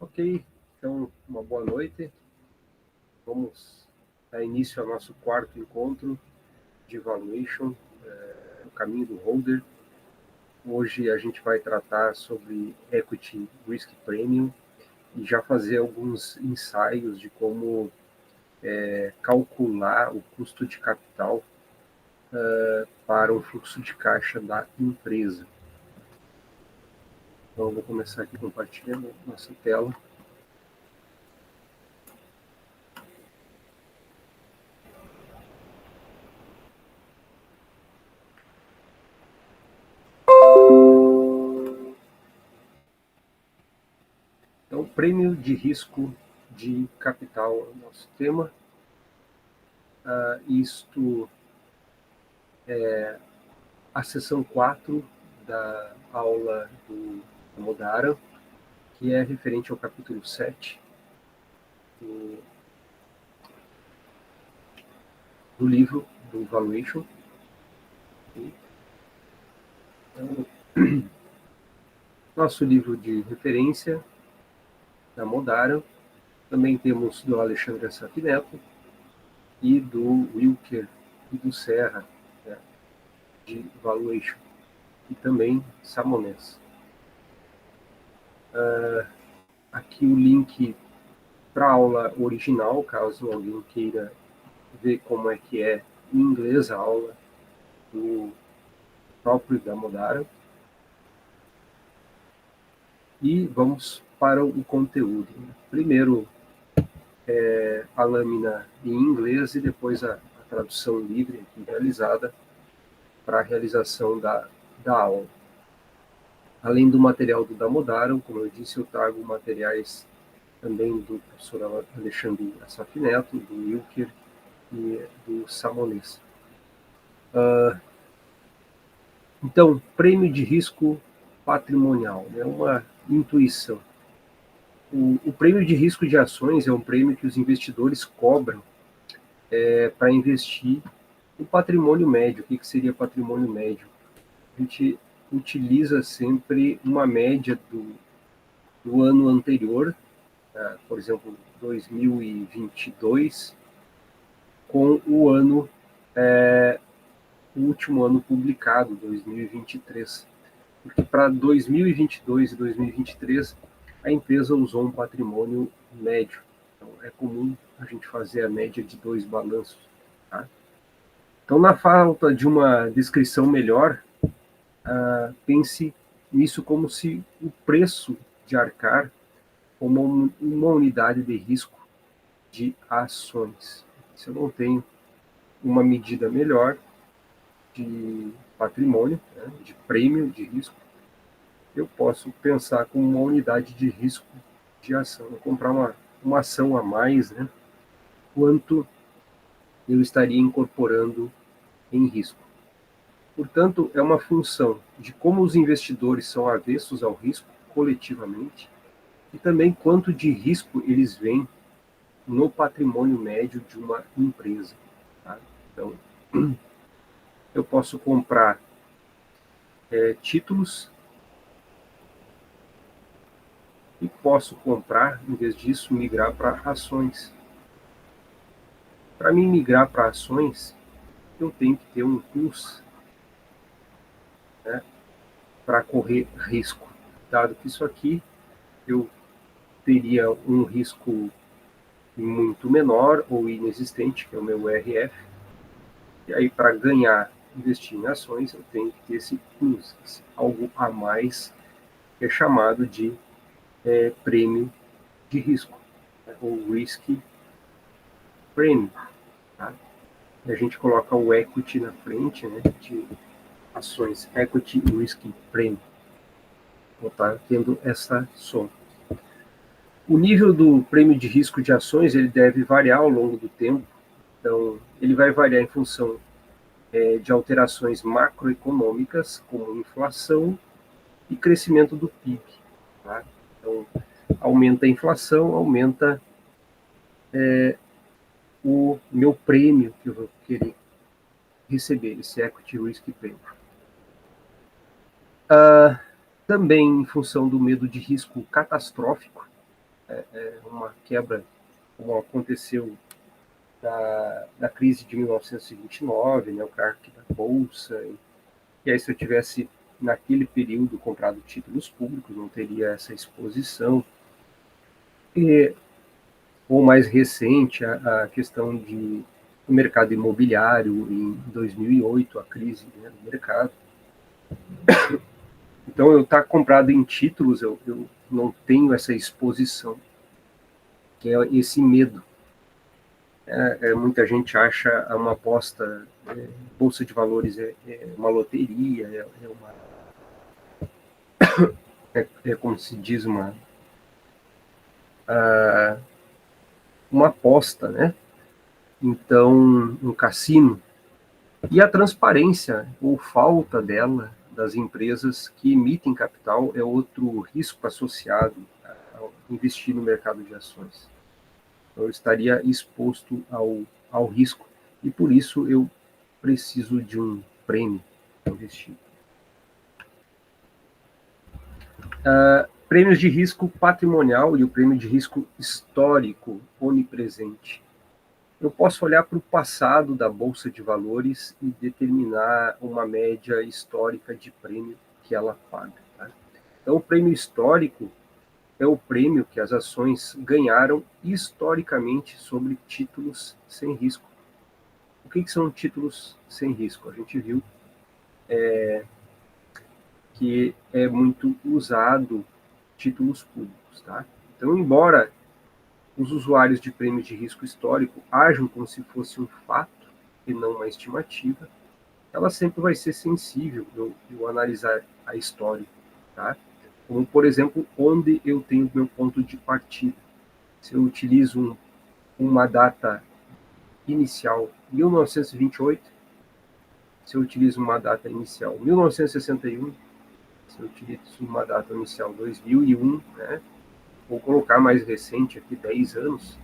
Ok, então uma boa noite. Vamos dar início ao nosso quarto encontro de Valuation, o caminho do holder. Hoje a gente vai tratar sobre Equity Risk Premium e já fazer alguns ensaios de como calcular o custo de capital para o fluxo de caixa da empresa. Então eu vou começar aqui compartilhando nossa tela. Então, prêmio de risco de capital é o nosso tema. Isto é a sessão 4 da aula do Modara, que é referente ao capítulo 7 do livro do Valuation. Então, nosso livro de referência da Modara. Também temos do Alexandre Assaf Neto e do Wilker e do Serra, né, de Valuation, e também Samonés. Aqui o link para a aula original, caso alguém queira ver como é que é em inglês a aula do próprio da Modara. E vamos para o conteúdo. Primeiro a lâmina em inglês e depois a tradução livre aqui realizada para a realização da aula. Além do material do Damodaran, como eu disse, eu trago materiais também do professor Alexandre Assaf Neto, do Wilker e do Samonés. Então, prêmio de risco patrimonial, é uma intuição. O prêmio de risco de ações é um prêmio que os investidores cobram para investir o patrimônio médio. O que seria patrimônio médio? A gente utiliza sempre uma média do ano anterior, por exemplo, 2022, com o ano, o último ano publicado, 2023. Porque para 2022 e 2023, a empresa usou um patrimônio médio. Então, é comum a gente fazer a média de dois balanços. Tá? Então, na falta de uma descrição melhor, pense nisso como se o preço de arcar como uma unidade de risco de ações. Se eu não tenho uma medida melhor de patrimônio, né, de prêmio de risco, eu posso pensar como uma unidade de risco de ação. Eu comprar uma ação a mais, né, quanto eu estaria incorporando em risco. Portanto, é uma função de como os investidores são avessos ao risco coletivamente e também quanto de risco eles veem no patrimônio médio de uma empresa. Tá? Então, eu posso comprar títulos e posso comprar, em vez disso, migrar para ações. Para mim migrar para ações, eu tenho que ter um plus, né, para correr risco. Dado que isso aqui eu teria um risco muito menor ou inexistente, que é o meu RF, e aí para ganhar, investir em ações, eu tenho que ter esse plus, algo a mais, que é chamado de prêmio de risco, né, ou risk premium. Tá? E a gente coloca o equity na frente, né, de ações, equity risk premium. Vou estar tendo essa soma. O nível do prêmio de risco de ações ele deve variar ao longo do tempo. Então, ele vai variar em função de alterações macroeconômicas, como inflação e crescimento do PIB. Tá? Então, aumenta a inflação, aumenta o meu prêmio que eu vou querer receber, esse Equity Risk Premium. Também em função do medo de risco catastrófico, uma quebra, como aconteceu da crise de 1929, né, o crack da Bolsa. E aí, se eu tivesse, naquele período, comprado títulos públicos, não teria essa exposição. Ou mais recente, a questão do mercado imobiliário em 2008, a crise, né, do mercado. Então, eu estar comprado em títulos, eu não tenho essa exposição, que é esse medo. Muita gente acha uma aposta, bolsa de valores é uma loteria, como se diz, uma aposta, né? Então, um cassino. E a transparência, ou falta dela, das empresas que emitem capital, é outro risco associado ao investir no mercado de ações. Então, eu estaria exposto ao risco. E por isso eu preciso de um prêmio para investir. Prêmios de risco patrimonial e o prêmio de risco histórico onipresente. Eu posso olhar para o passado da Bolsa de Valores e determinar uma média histórica de prêmio que ela paga. Tá? Então, o prêmio histórico é o prêmio que as ações ganharam historicamente sobre títulos sem risco. O que são títulos sem risco? A gente viu que é muito usado títulos públicos. Tá? Então, embora os usuários de prêmios de risco histórico ajam como se fosse um fato e não uma estimativa, ela sempre vai ser sensível eu analisar a história, tá? Como, por exemplo, onde eu tenho meu ponto de partida. Se eu utilizo uma data inicial 1928, se eu utilizo uma data inicial 1961, se eu utilizo uma data inicial 2001, né? Vou colocar mais recente aqui, 10 anos,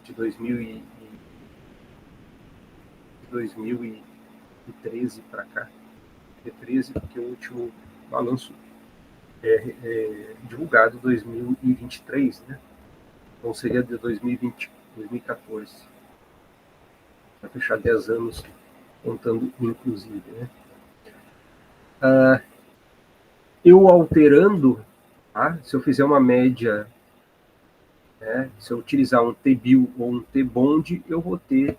de 2013 para cá. De 13, porque o último balanço divulgado em 2023, né? Então seria de 2020, 2014. Vai fechar 10 anos, contando inclusive, né? Eu alterando, tá? Se eu fizer uma média, né? Se eu utilizar um T-bill ou um T-bond, eu vou ter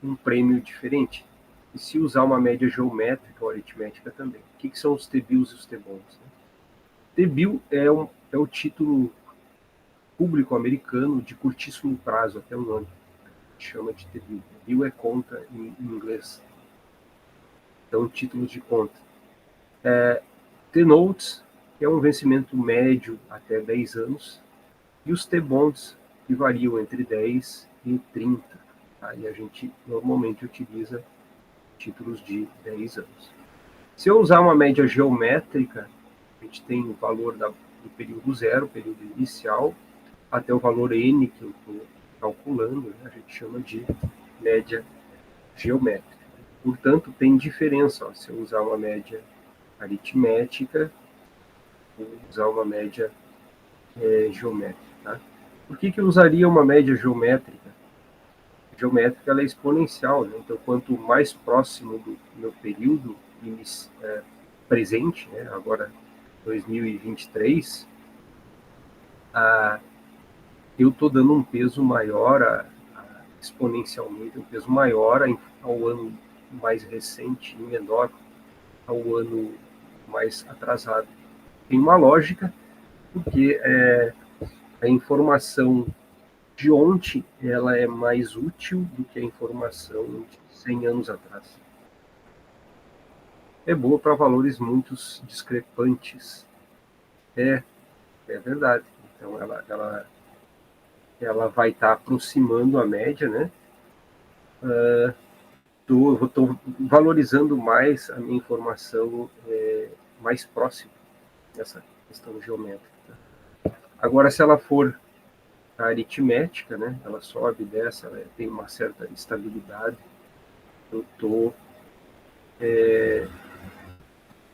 um prêmio diferente. E se usar uma média geométrica ou aritmética também. O que são os T-bills e os T-bonds? Né? T-bill é o título público americano de curtíssimo prazo, até um ano. Chama de T-bill. Bill é conta em inglês. Então, títulos de conta. T-notes, que é um vencimento médio até 10 anos. E os T-bonds, que variam entre 10 e 30. Aí a gente normalmente utiliza títulos de 10 anos. Se eu usar uma média geométrica, a gente tem o valor do período zero, período inicial, até o valor N que eu estou calculando, né? A gente chama de média geométrica. Portanto, tem diferença se eu usar uma média aritmética ou usar uma média geométrica. Tá? Por que eu usaria uma média geométrica? Geométrica ela é exponencial, né? Então, quanto mais próximo do meu período presente, né? Agora 2023, eu estou dando um peso maior, exponencialmente, um peso maior ao ano mais recente e menor ao ano mais atrasado. Tem uma lógica, porque a informação de ontem ela é mais útil do que a informação de 100 anos atrás. É boa para valores muito discrepantes. É verdade. Então, ela vai estar aproximando a média, né? Estou valorizando mais a minha informação mais próxima nessa questão geométrica. Agora, se ela for aritmética, né? Ela sobe e desce, ela tem uma certa estabilidade. Eu estou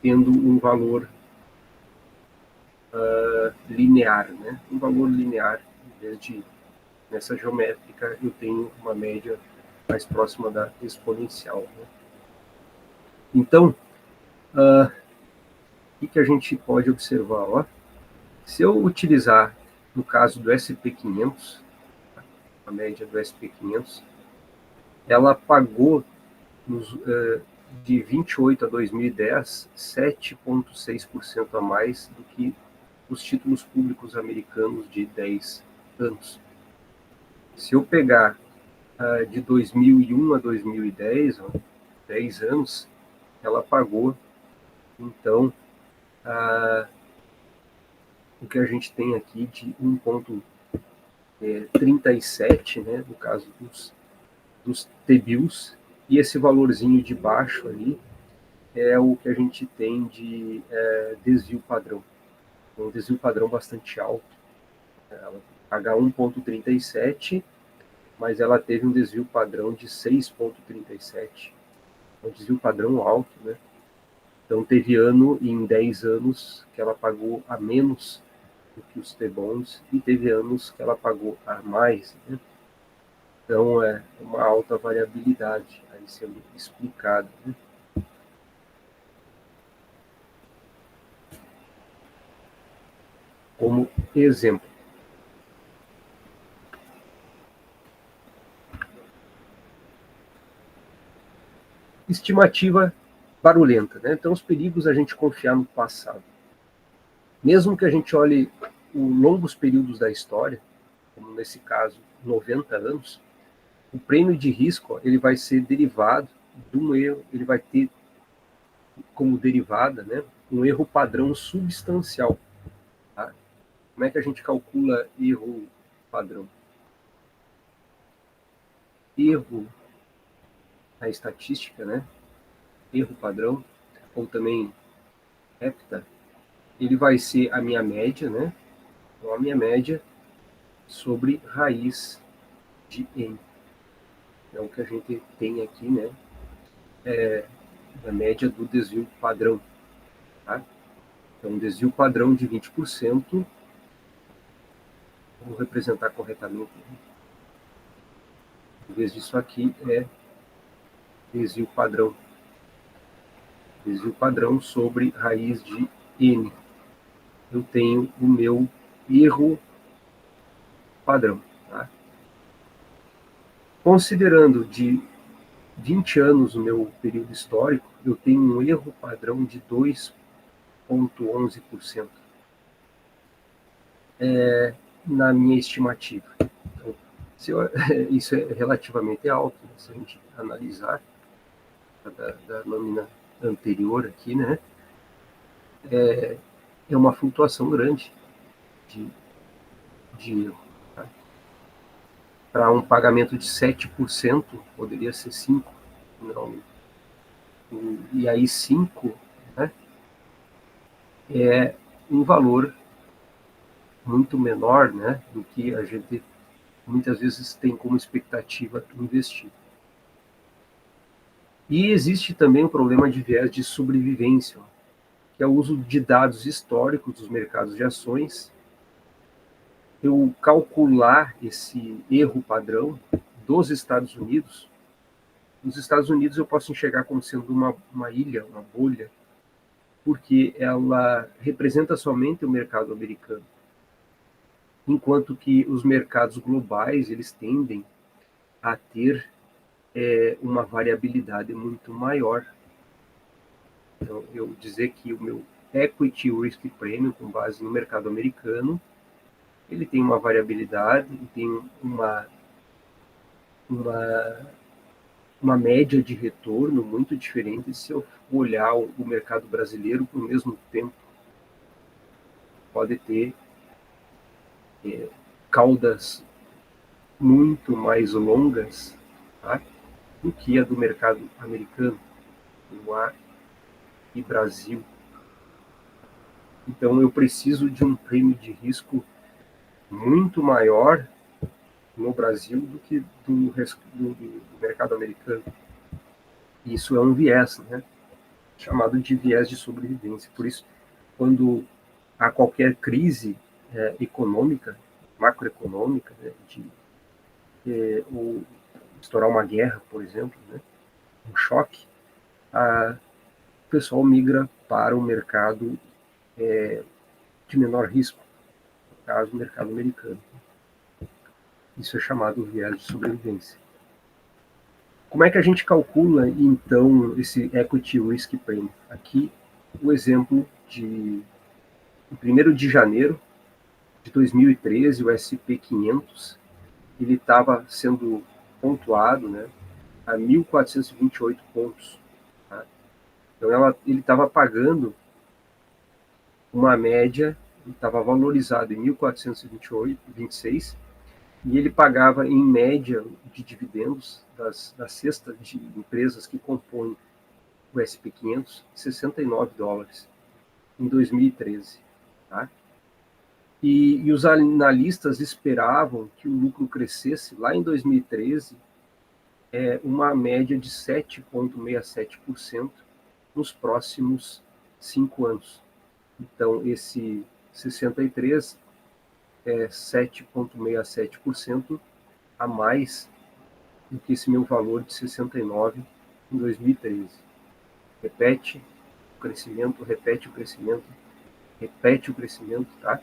tendo um valor linear, né? Um valor linear, em vez de nessa geométrica eu tenho uma média mais próxima da exponencial, né? Então, o que a gente pode observar? Ó? Se eu utilizar, no caso do SP500, a média do SP500, ela pagou de 28 a 2010, 7,6% a mais do que os títulos públicos americanos de 10 anos. Se eu pegar de 2001 a 2010, 10 anos, ela pagou, então, o que a gente tem aqui de 1,37, né, no caso dos T-bills, e esse valorzinho de baixo ali é o que a gente tem de desvio padrão. Um desvio padrão bastante alto. Ela paga 1,37, mas ela teve um desvio padrão de 6,37. Um desvio padrão alto, né? Então teve ano em 10 anos que ela pagou a menos do que os T-bonds e teve anos que ela pagou a mais, né? Então é uma alta variabilidade aí sendo explicada, né? Como exemplo, estimativa barulhenta, né? Então os perigos a gente confiar no passado. Mesmo que a gente olhe os longos períodos da história, como nesse caso 90 anos, o prêmio de risco ele vai ser derivado de um erro, ele vai ter como derivada, né, um erro padrão substancial. Tá? Como é que a gente calcula erro padrão? Erro na estatística, né, erro padrão, ou também hepta, ele vai ser a minha média, né, ou a minha média sobre raiz de n. É o que a gente tem aqui, né, a média do desvio padrão. Tá? Então, um desvio padrão de 20%, vou representar corretamente. Em vez disso aqui é desvio padrão. Desvio padrão sobre raiz de n. Eu tenho o meu erro padrão. Tá? Considerando de 20 anos o meu período histórico, eu tenho um erro padrão de 2,11%. Na minha estimativa. Então, isso é relativamente alto, né? Se a gente analisar da lâmina anterior aqui, né? É uma flutuação grande de dinheiro. Tá? Para um pagamento de 7%, poderia ser 5%. Não. E aí 5%, né, é um valor muito menor, né, do que a gente muitas vezes tem como expectativa investir. E existe também o problema de viés de sobrevivência, que é o uso de dados históricos dos mercados de ações, eu calcular esse erro padrão dos Estados Unidos. Nos Estados Unidos eu posso enxergar como sendo uma ilha, uma bolha, porque ela representa somente o mercado americano, enquanto que os mercados globais eles tendem a ter uma variabilidade muito maior. Então, eu dizer que o meu equity risk premium, com base no mercado americano, ele tem uma variabilidade, tem uma, uma média de retorno muito diferente se eu olhar o mercado brasileiro por mesmo tempo. Pode ter caudas muito mais longas, tá, do que a do mercado americano, no e Brasil. Então eu preciso de um prêmio de risco muito maior no Brasil do que do mercado americano. Isso é um viés, né, chamado de viés de sobrevivência. Por isso, quando há qualquer crise, econômica, macroeconômica, né, ou estourar uma guerra, por exemplo, né, um choque, o pessoal migra para o mercado de menor risco, no caso, o mercado americano. Isso é chamado viés de sobrevivência. Como é que a gente calcula, então, esse Equity Risk Premium? Aqui, o exemplo de 1º de janeiro de 2013, o S&P 500, ele estava sendo pontuado, né, a 1.428 pontos. Tá? Então, ele estava pagando uma média, ele estava valorizado em 1.426, e ele pagava, em média, de dividendos da cesta de empresas que compõem o S&P 500, $69 em 2013. Tá? E os analistas esperavam que o lucro crescesse lá em 2013 uma média de 7,67% nos próximos 5 anos. Então, esse 63 é 7,67% a mais do que esse meu valor de 69 em 2013. Repete o crescimento, repete o crescimento, repete o crescimento, tá?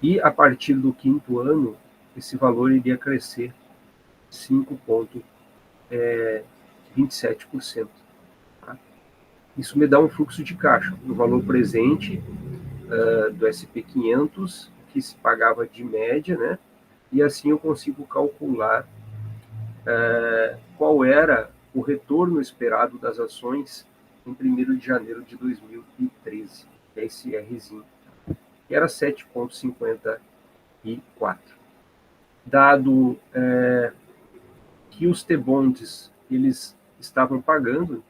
E a partir do 5º ano, esse valor iria crescer 5,27%. Tá? Isso me dá um fluxo de caixa, no valor presente do S&P 500, que se pagava de média, né? E assim eu consigo calcular qual era o retorno esperado das ações em 1º de janeiro de 2013, que é esse Rzinho, que era 7,54. Dado que os T-bonds eles estavam pagando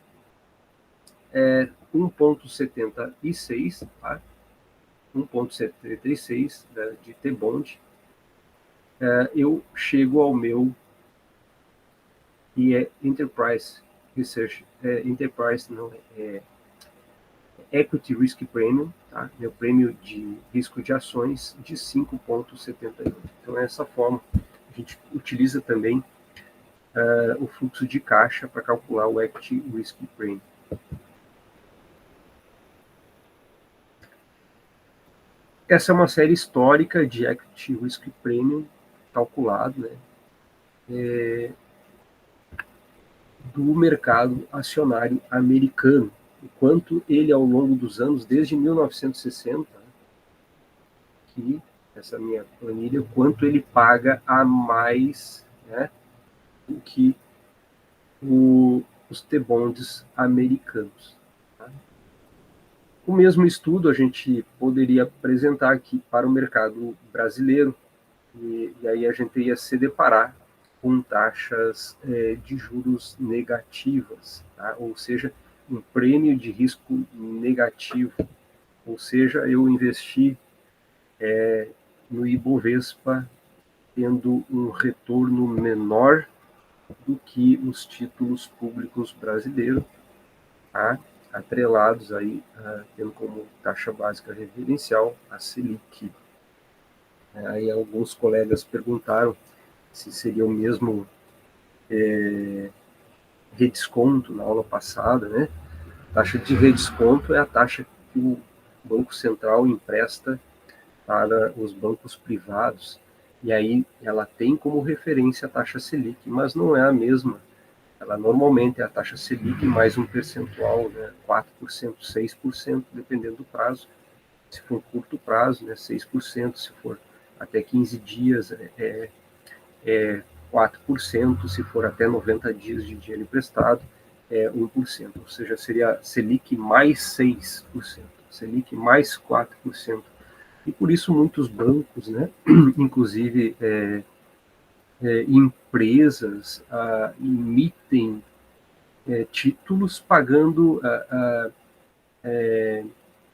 1,76, tá? 1,76 de T-bond, eu chego ao meu Enterprise Research, Enterprise não, Equity Risk Premium, tá? Meu prêmio de risco de ações de 5,78. Então, é essa forma. A gente utiliza também o fluxo de caixa para calcular o Equity Risk Premium. Essa é uma série histórica de Equity Risk Premium calculado, né, do mercado acionário americano. O quanto ele, ao longo dos anos, desde 1960, aqui, essa minha planilha, o quanto ele paga a mais, né, do que os T-bonds americanos. Tá? O mesmo estudo a gente poderia apresentar aqui para o mercado brasileiro, e aí a gente ia se deparar com taxas de juros negativas, tá? Ou seja, um prêmio de risco negativo, ou seja, eu investi no Ibovespa tendo um retorno menor do que os títulos públicos brasileiros, tá? Atrelados aí, tendo como taxa básica referencial a Selic. Aí alguns colegas perguntaram se seria o mesmo redesconto na aula passada, né? A taxa de redesconto é a taxa que o Banco Central empresta para os bancos privados, e aí ela tem como referência a taxa Selic, mas não é a mesma. Ela normalmente é a taxa Selic mais um percentual, né, 4%, 6%, dependendo do prazo. Se for curto prazo, né, 6%, se for até 15 dias, 4%, se for até 90 dias de dinheiro emprestado, 1%, ou seja, seria Selic mais 6%, Selic mais 4%. E por isso muitos bancos, né, inclusive empresas, emitem títulos pagando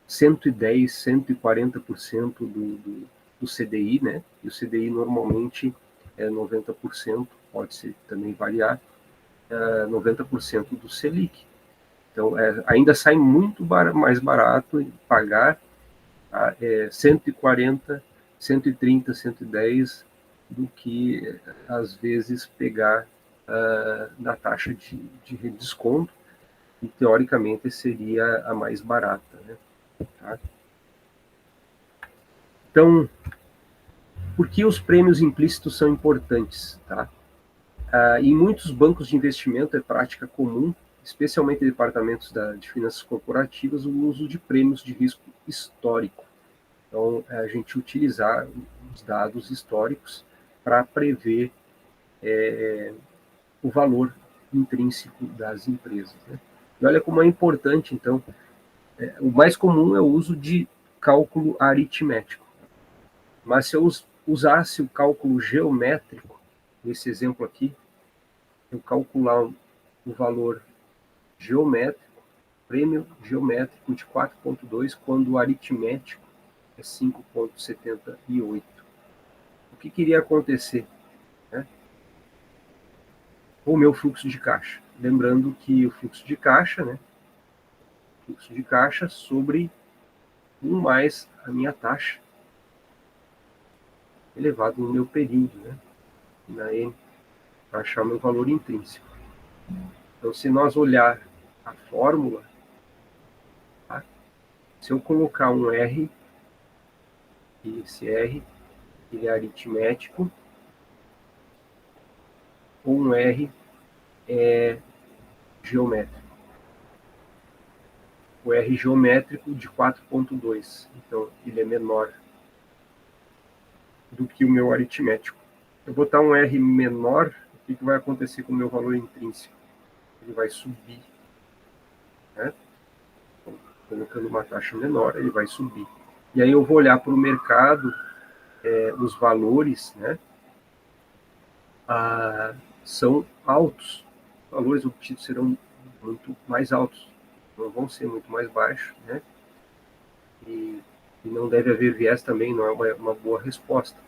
110, 140% do CDI, né? E o CDI normalmente é 90%, pode ser também variar, 90% do Selic. Então, ainda sai muito mais barato pagar 140 130, 110, do que, às vezes, pegar na taxa de redesconto, e, teoricamente, seria a mais barata, né? Tá? Então, por que os prêmios implícitos são importantes? Tá? Em muitos bancos de investimento é prática comum, especialmente em departamentos de finanças corporativas, o uso de prêmios de risco histórico. Então, a gente utilizar os dados históricos para prever o valor intrínseco das empresas, né? E olha como é importante, então, o mais comum é o uso de cálculo aritmético. Mas se eu usasse o cálculo geométrico, nesse exemplo aqui, eu calcular o valor geométrico, prêmio geométrico de 4,2, quando o aritmético é 5,78. O que iria acontecer, né? O meu fluxo de caixa. Lembrando que o fluxo de caixa, né? Fluxo de caixa sobre 1 mais a minha taxa, elevado no meu período, né? Na N, para achar o meu valor intrínseco. Então, se nós olhar a fórmula, tá? Se eu colocar um R, e esse R ele é aritmético, ou um R é geométrico. O R geométrico de 4,2, então ele é menor do que o meu aritmético. Eu botar um R menor, o que vai acontecer com o meu valor intrínseco? Ele vai subir, né? Então, colocando uma taxa menor, ele vai subir. E aí eu vou olhar para o mercado, os valores, né? São altos. Os valores obtidos serão muito mais altos, não vão ser muito mais baixos, né? E não deve haver viés também, não é uma boa resposta.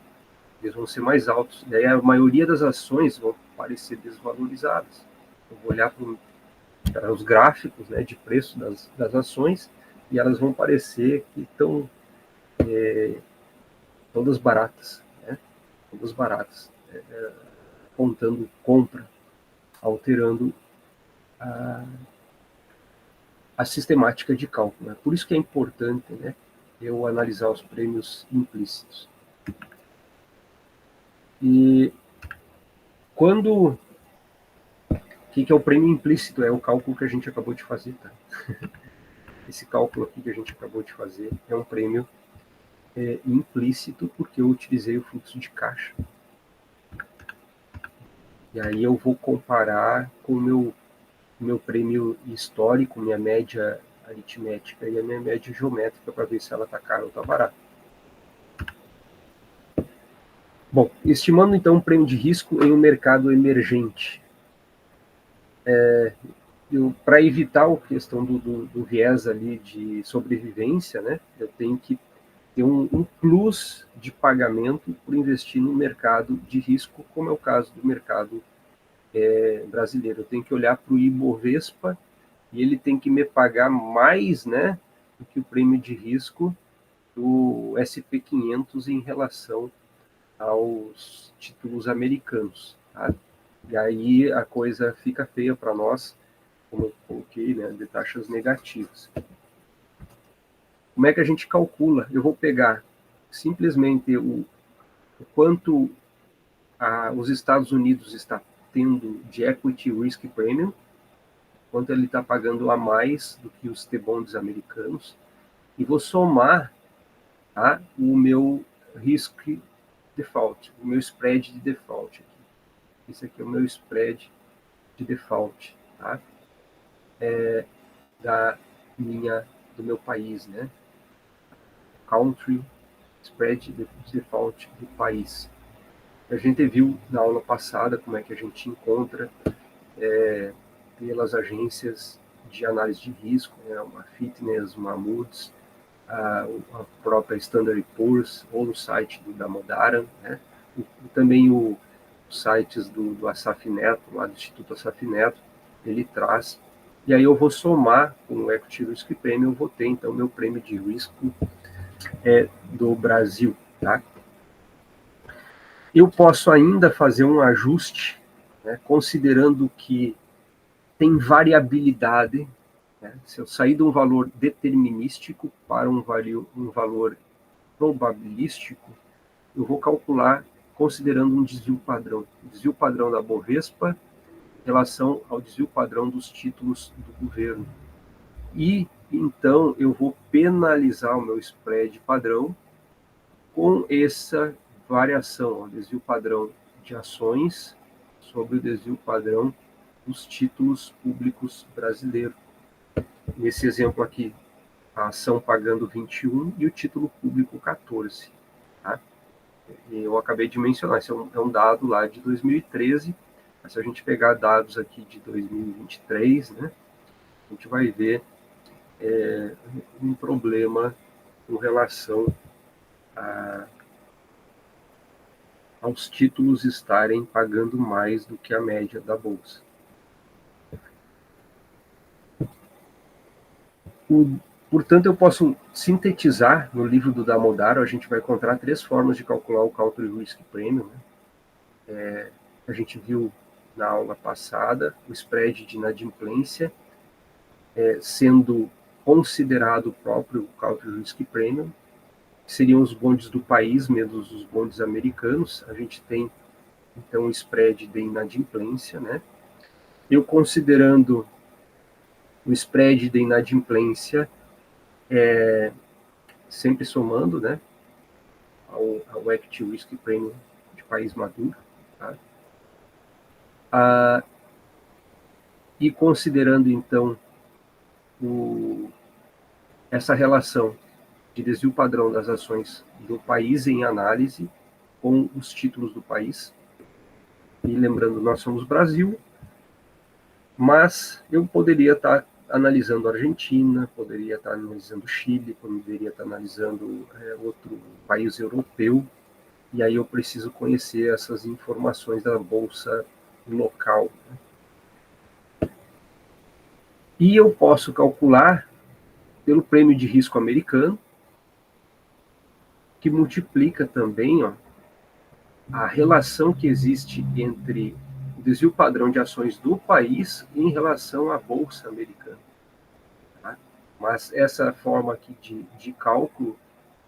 Eles vão ser mais altos. Daí a maioria das ações vão parecer desvalorizadas. Eu vou olhar para os gráficos, né, de preço das ações, e elas vão parecer que estão todas baratas, né? Todas baratas, apontando compra, alterando a sistemática de cálculo, né? Por isso que é importante, né, eu analisar os prêmios implícitos. E quando... O que é o prêmio implícito? É o cálculo que a gente acabou de fazer, tá? Esse cálculo aqui que a gente acabou de fazer é um prêmio implícito, porque eu utilizei o fluxo de caixa. E aí eu vou comparar com o meu prêmio histórico, minha média aritmética e a minha média geométrica, para ver se ela está cara ou está barata. Bom, estimando então o prêmio de risco em um mercado emergente. Para evitar a questão do viés ali de sobrevivência, né, eu tenho que ter um plus de pagamento por investir no mercado de risco, como é o caso do mercado brasileiro. Eu tenho que olhar para o Ibovespa e ele tem que me pagar mais, né, do que o prêmio de risco do SP500 em relação aos títulos americanos, tá? E aí a coisa fica feia para nós, como eu coloquei, né, de taxas negativas. Como é que a gente calcula? Eu vou pegar simplesmente o quanto os Estados Unidos está tendo de equity risk premium, quanto ele está pagando a mais do que os T-bonds americanos, e vou somar, tá, o meu risk default, o meu spread de default. Esse aqui é o meu spread de default, tá? Do meu país, né? Country spread de default do país. A gente viu na aula passada como é que a gente encontra pelas agências de análise de risco, né? Uma Fitness, uma Moody's, a própria Standard & Poor's, ou no site da Modara, né? E também os sites do Asaf Neto, lá do Instituto Asaf Neto, ele traz. E aí eu vou somar com o Equity Risk Premium, eu vou ter então meu prêmio de risco do Brasil, tá? Eu posso ainda fazer um ajuste, né, considerando que tem variabilidade, né? Se eu sair de um valor determinístico para um valor probabilístico, eu vou calcular considerando um desvio padrão. O desvio padrão da Bovespa em relação ao desvio padrão dos títulos do governo. E, então, eu vou penalizar o meu spread padrão com essa variação, o desvio padrão de ações sobre o desvio padrão dos títulos públicos brasileiros. Nesse exemplo aqui, a ação pagando 21 e o título público 14. Tá? Eu acabei de mencionar, esse é um dado lá de 2013, mas se a gente pegar dados aqui de 2023, né, a gente vai ver um problema com relação aos títulos estarem pagando mais do que a média da Bolsa. Portanto, eu posso sintetizar no livro do Damodaro, a gente vai encontrar 3 formas de calcular o Country Risk Premium. Né? A gente viu na aula passada o spread de inadimplência sendo considerado o próprio Country Risk Premium, que seriam os bondes do país, menos os bondes americanos. A gente tem, então, o spread de inadimplência. Né? Eu considerando o spread de inadimplência sempre somando, né, ao Equity Risk Premium de país maduro, tá? E considerando, então, essa relação de desvio padrão das ações do país em análise com os títulos do país. E lembrando, nós somos Brasil, mas eu poderia estar analisando a Argentina, poderia estar analisando Chile, poderia estar analisando outro país europeu, e aí eu preciso conhecer essas informações da bolsa local. E eu posso calcular pelo prêmio de risco americano, que multiplica também a relação que existe entre o desvio padrão de ações do país em relação à bolsa americana. Tá? Mas essa forma aqui de cálculo,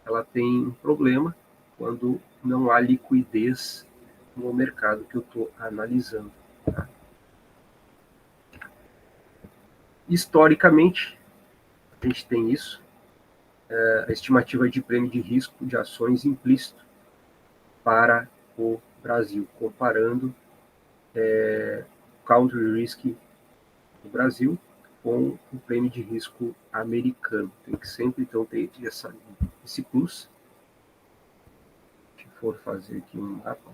ela tem um problema quando não há liquidez no mercado que eu estou analisando. Tá? Historicamente, a gente tem isso, a estimativa de prêmio de risco de ações implícito para o Brasil, comparando o country risk do Brasil com o prêmio de risco americano. Tem que sempre, então, ter esse plus. Se for fazer aqui um mapa,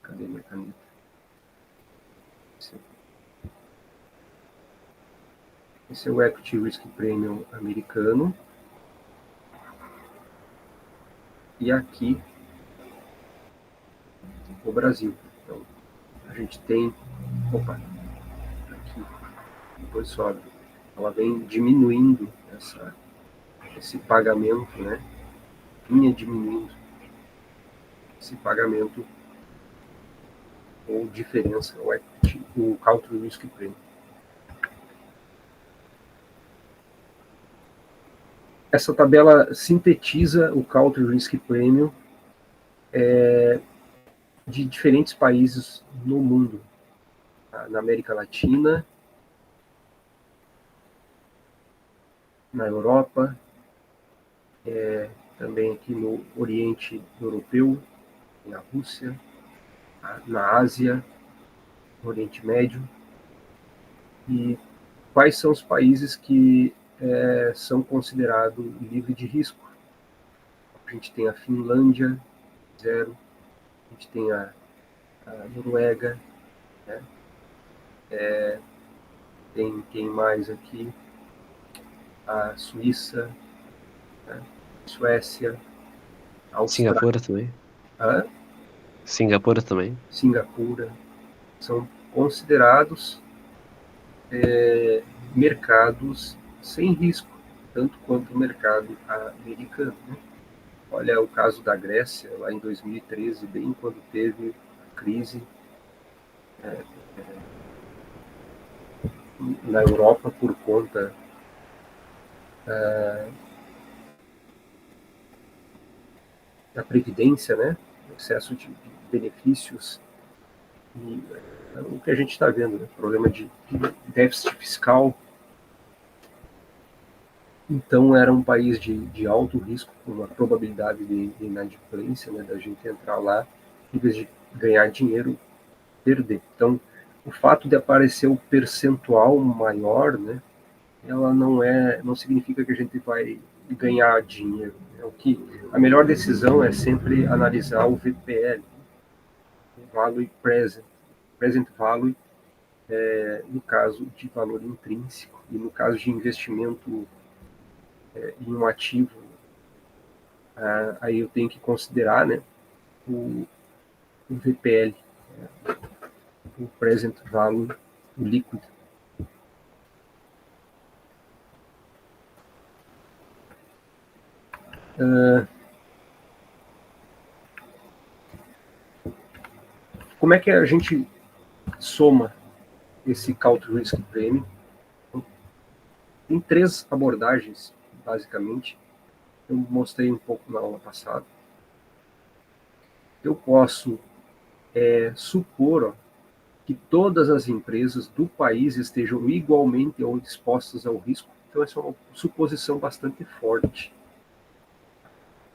cadê minha caneta? Esse é o Equity Risk Premium americano. E aqui, o Brasil. Então, a gente tem... Opa! Aqui, depois sobe. Ela vem diminuindo esse pagamento, né? Vinha diminuindo esse pagamento ou diferença, o Country Risk Premium. Essa tabela sintetiza o Country Risk Premium de diferentes países no mundo. Tá? Na América Latina, na Europa, também aqui no Oriente Europeu, na Rússia, tá? Na Ásia, no Oriente Médio. E quais são os países que são considerados livres de risco? A gente tem a Finlândia, 0. A gente tem a Noruega, né? Tem quem mais aqui? A Suíça, né? Suécia, a Austrália. Singapura também. Hã? Singapura também. Singapura. São considerados mercados sem risco, tanto quanto o mercado americano. Né? Olha o caso da Grécia, lá em 2013, bem quando teve a crise na Europa por conta da previdência, né? Excesso de benefícios e o que a gente está vendo, né? Problema de déficit fiscal. Então era um país de alto risco, com uma probabilidade de inadimplência, né? Da gente entrar lá, em vez de ganhar dinheiro, perder. Então, o fato de aparecer o percentual maior, né? Ela não significa que a gente vai ganhar dinheiro. É o que a melhor decisão é sempre analisar o VPL, o Value Present Value, no caso de valor intrínseco e no caso de investimento em um ativo, aí eu tenho que considerar, né, o VPL, o Present Value, o líquido. Como é que a gente soma esse Country Risk Premium? Tem 3 abordagens, basicamente. Eu mostrei um pouco na aula passada. Eu posso supor que todas as empresas do país estejam igualmente ou expostas ao risco. Então, essa é uma suposição bastante forte.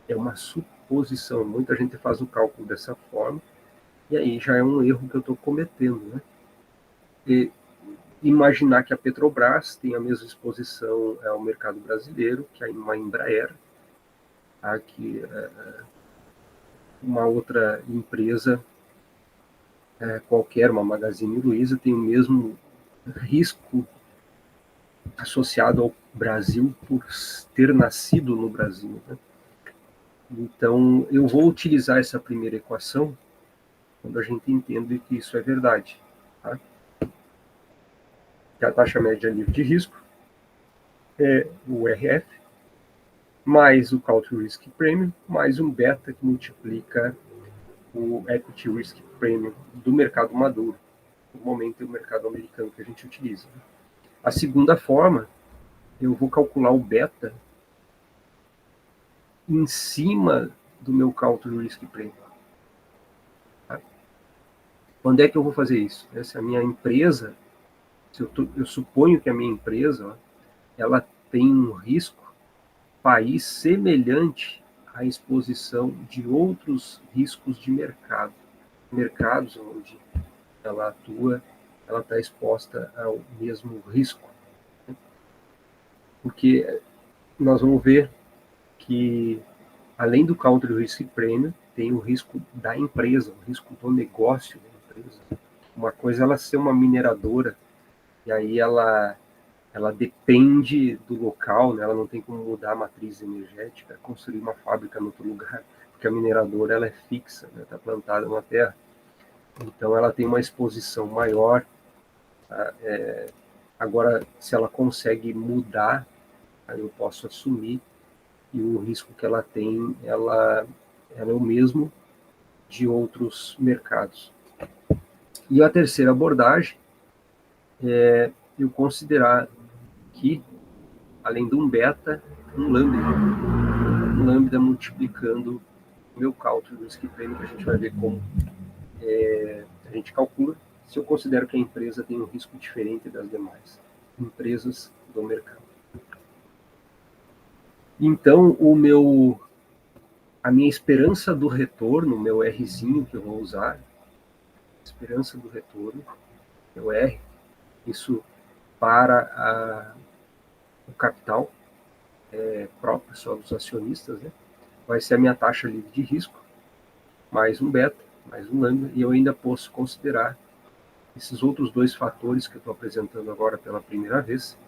É uma suposição. Muita gente faz o cálculo dessa forma, e aí já é um erro que eu estou cometendo, né? E imaginar que a Petrobras tem a mesma exposição ao mercado brasileiro, que uma Embraer, que uma outra empresa qualquer, uma Magazine Luiza, tem o mesmo risco associado ao Brasil por ter nascido no Brasil, né? Então, eu vou utilizar essa primeira equação quando a gente entende que isso é verdade. Tá? Que a taxa média livre de risco é o RF, mais o Country Risk Premium, mais um beta que multiplica o Equity Risk Premium do mercado maduro. Normalmente é o mercado americano que a gente utiliza. A segunda forma, eu vou calcular o beta em cima do meu Country Risk Premium. Tá? Quando é que eu vou fazer isso? Se a minha empresa, eu suponho que a minha empresa, ela tem um risco país semelhante à exposição de outros riscos de mercado. Mercados onde ela atua, ela está exposta ao mesmo risco. Porque nós vamos ver que, além do Country Risk Premium, tem o risco da empresa, o risco do negócio da empresa. Uma coisa é ela ser uma mineradora, e aí ela depende do local, né? Ela não tem como mudar a matriz energética, construir uma fábrica em outro lugar, porque a mineradora ela é fixa, está, né? Plantada na terra. Então ela tem uma exposição maior. Tá? Agora, se ela consegue mudar, aí eu posso assumir, e o risco que ela tem, ela é o mesmo de outros mercados. E a terceira abordagem é eu considerar que, além de um beta, um lambda multiplicando o meu cálculo do risk premium, que a gente vai ver como a gente calcula, se eu considero que a empresa tem um risco diferente das demais empresas do mercado. Então, a minha esperança do retorno, meu Rzinho que eu vou usar, esperança do retorno, meu R, isso para o capital próprio só dos acionistas, né? Vai ser a minha taxa livre de risco, mais um beta, mais um lambda, e eu ainda posso considerar esses outros 2 fatores que eu estou apresentando agora pela primeira vez,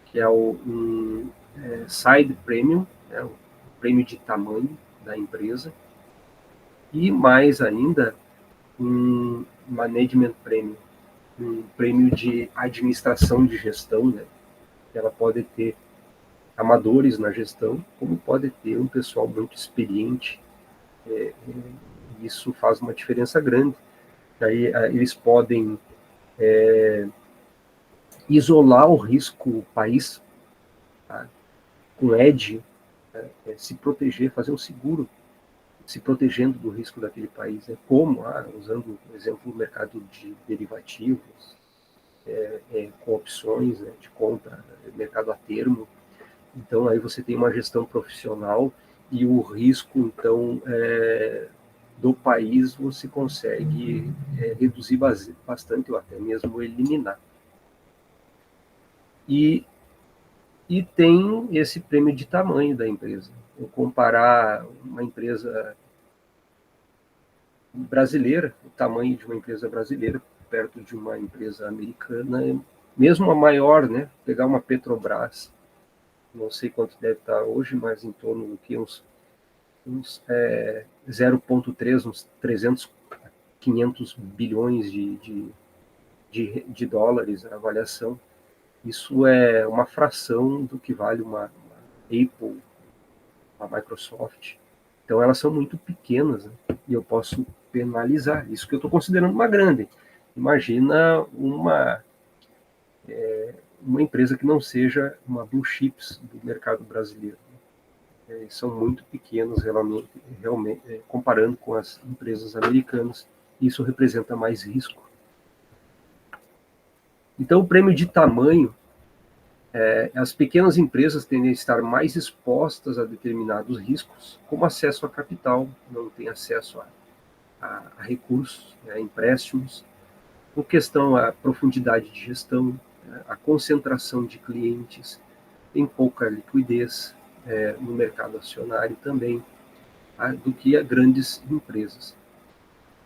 que é o side premium, né, o prêmio de tamanho da empresa, e mais ainda um management premium, um prêmio de administração de gestão, né? Ela pode ter amadores na gestão, como pode ter um pessoal muito experiente. Isso faz uma diferença grande. Aí eles podem isolar o risco país, tá? Com edge, se proteger, fazer um seguro, se protegendo do risco daquele país. Como? Usando, por exemplo, o mercado de derivativos, com opções, né, de compra, mercado a termo. Então, aí você tem uma gestão profissional e o risco, então, do país você consegue reduzir bastante ou até mesmo eliminar. E tem esse prêmio de tamanho da empresa. Eu comparar uma empresa brasileira, o tamanho de uma empresa brasileira, perto de uma empresa americana, mesmo a maior, né? Pegar uma Petrobras, não sei quanto deve estar hoje, mas em torno do que uns 0,3, uns 300, 500 bilhões de dólares a avaliação. Isso é uma fração do que vale uma Apple, uma Microsoft. Então elas são muito pequenas, né? E eu posso penalizar. Isso que eu estou considerando uma grande. Imagina uma empresa que não seja uma blue chips do mercado brasileiro. São muito pequenos realmente, comparando com as empresas americanas. Isso representa mais risco. Então o prêmio de tamanho, as pequenas empresas tendem a estar mais expostas a determinados riscos, como acesso a capital, não tem acesso a recursos, a empréstimos, com questão à profundidade de gestão, a concentração de clientes, tem pouca liquidez no mercado acionário também, do que a grandes empresas.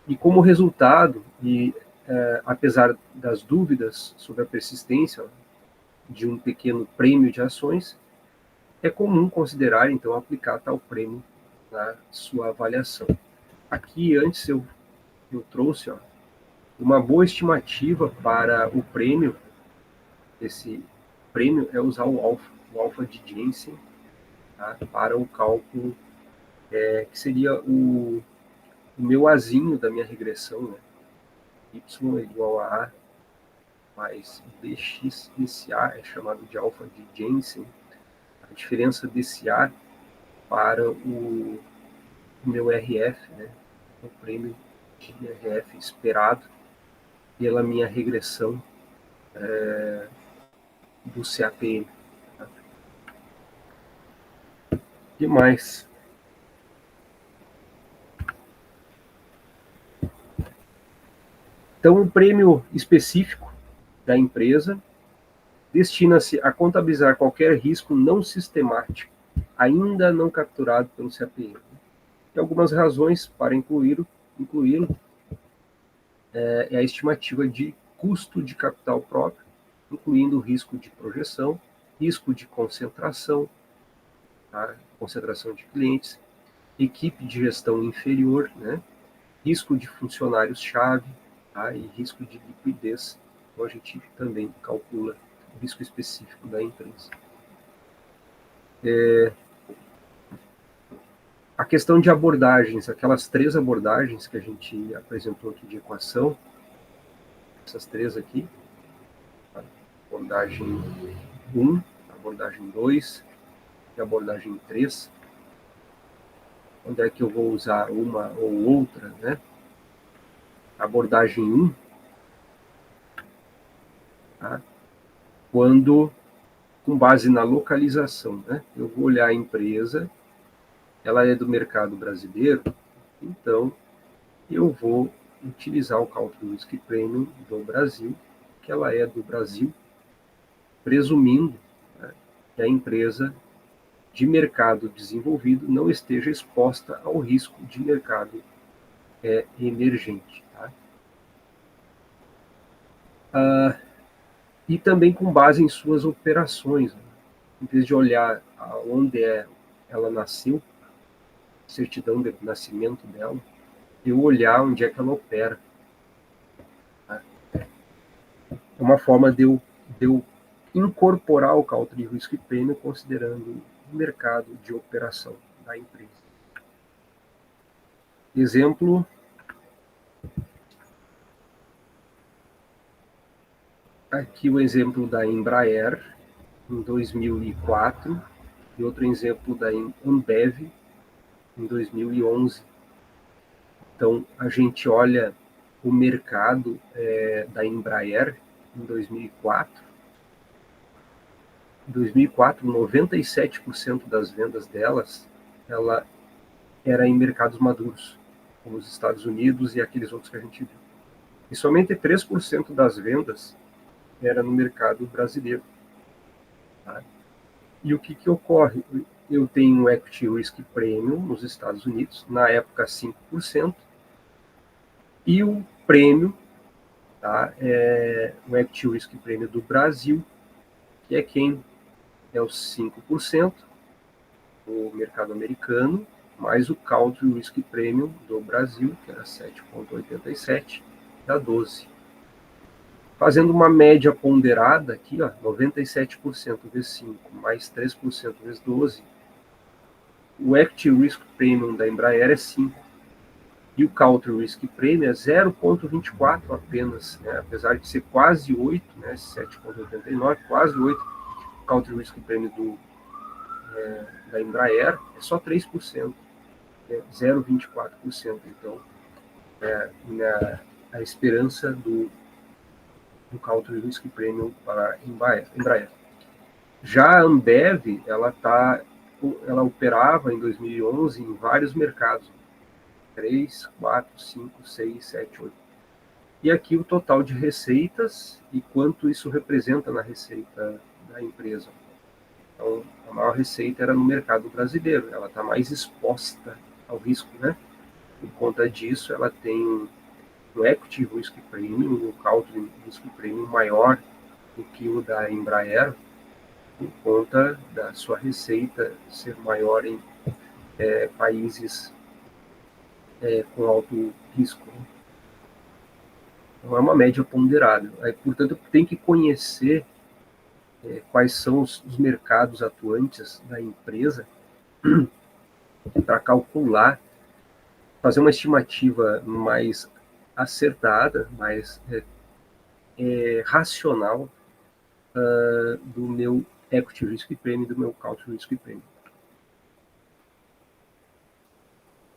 E como resultado, apesar das dúvidas sobre a persistência de um pequeno prêmio de ações, é comum considerar, então, aplicar tal prêmio na sua avaliação. Aqui, antes, eu trouxe uma boa estimativa para o prêmio. Esse prêmio é usar o alfa de Jensen, tá? Para o cálculo, que seria o meu azinho da minha regressão, né? Y é igual a A mais bx, esse A é chamado de alfa de Jensen. A diferença desse A para o meu RF, né? O prêmio de RF esperado pela minha regressão do CAPM. Tá? Demais. Então, um prêmio específico da empresa destina-se a contabilizar qualquer risco não sistemático, ainda não capturado pelo CAPM. Tem algumas razões para incluí-lo. É a estimativa de custo de capital próprio, incluindo risco de projeção, risco de concentração, tá? Concentração de clientes, equipe de gestão inferior, né? Risco de funcionários-chave, tá? E risco de liquidez. Então, a gente também calcula o risco específico da empresa. A questão de abordagens, aquelas 3 abordagens que a gente apresentou aqui de equação, essas 3 aqui, tá? Abordagem 1, abordagem 2 e abordagem 3. Onde é que eu vou usar uma ou outra, né? Abordagem 1, tá? Quando, com base na localização, né? Eu vou olhar a empresa, ela é do mercado brasileiro, então eu vou utilizar o cálculo Risk Premium do Brasil, que ela é do Brasil, presumindo, né, que a empresa de mercado desenvolvido não esteja exposta ao risco de mercado emergente. Tá? E também com base em suas operações, né? Em vez de olhar onde ela nasceu, certidão de nascimento dela, eu olhar onde é que ela opera. Tá? É uma forma de eu incorporar o cálculo de risco e prêmio considerando o mercado de operação da empresa. Exemplo, aqui o exemplo da Embraer em 2004 e outro exemplo da Ambev em 2011. Então, a gente olha o mercado da Embraer em 2004. Em 2004, 97% das vendas delas ela era em mercados maduros, como os Estados Unidos e aqueles outros que a gente viu. E somente 3% das vendas era no mercado brasileiro. Tá? E o que ocorre? Eu tenho um Equity Risk Premium nos Estados Unidos, na época 5%, e o prêmio, tá, o Equity Risk Premium do Brasil, que é quem? É os 5%, o mercado americano, mais o Country Risk Premium do Brasil, que era 7,87, dá 12%. Fazendo uma média ponderada aqui, ó, 97% vezes 5, mais 3% vezes 12, o Equity Risk Premium da Embraer é 5. E o Country Risk Premium é 0,24 apenas, né? Apesar de ser quase 8, né? 7,89, quase 8. O Country Risk Premium da Embraer é só 3%, 0,24%. Então, a esperança do Country Risk Premium para a Embraer. Já a Ambev, ela operava em 2011 em vários mercados, 3, 4, 5, 6, 7, 8. E aqui o total de receitas e quanto isso representa na receita da empresa. Então, a maior receita era no mercado brasileiro, ela está mais exposta ao risco, né? Por conta disso, ela tem um Equity Risk Premium, um Country Risk Premium maior do que o da Embraer, por conta da sua receita ser maior em países com alto risco. Então, é uma média ponderada. Portanto, tem que conhecer quais são os mercados atuantes da empresa para calcular, fazer uma estimativa mais acertada, mais racional do meu Equity Risk Premium e do meu Country Risk Premium.